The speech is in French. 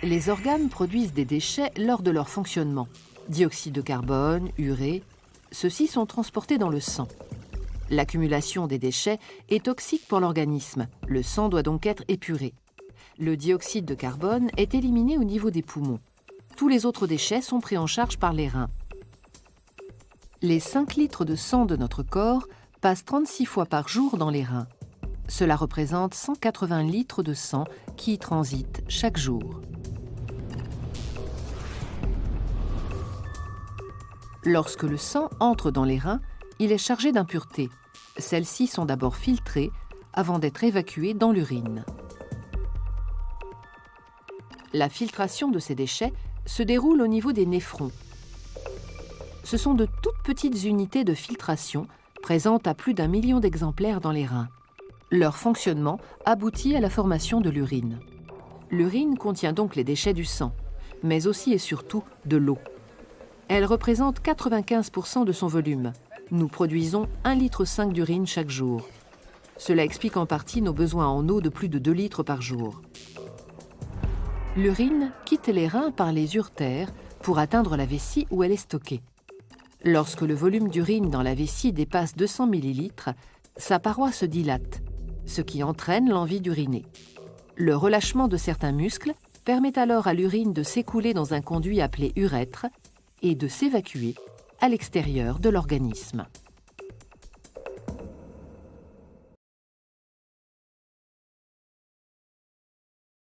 Les organes produisent des déchets lors de leur fonctionnement. Dioxyde de carbone, urée, ceux-ci sont transportés dans le sang. L'accumulation des déchets est toxique pour l'organisme. Le sang doit donc être épuré. Le dioxyde de carbone est éliminé au niveau des poumons. Tous les autres déchets sont pris en charge par les reins. Les 5 litres de sang de notre corps passent 36 fois par jour dans les reins. Cela représente 180 litres de sang qui y transitent chaque jour. Lorsque le sang entre dans les reins, il est chargé d'impuretés. Celles-ci sont d'abord filtrées avant d'être évacuées dans l'urine. La filtration de ces déchets se déroule au niveau des néphrons. Ce sont de toutes petites unités de filtration présentes à plus d'1 million d'exemplaires dans les reins. Leur fonctionnement aboutit à la formation de l'urine. L'urine contient donc les déchets du sang, mais aussi et surtout de l'eau. Elle représente 95% de son volume. Nous produisons 1,5 litre d'urine chaque jour. Cela explique en partie nos besoins en eau de plus de 2 litres par jour. L'urine quitte les reins par les uretères pour atteindre la vessie où elle est stockée. Lorsque le volume d'urine dans la vessie dépasse 200 ml, sa paroi se dilate, ce qui entraîne l'envie d'uriner. Le relâchement de certains muscles permet alors à l'urine de s'écouler dans un conduit appelé urètre et de s'évacuer à l'extérieur de l'organisme.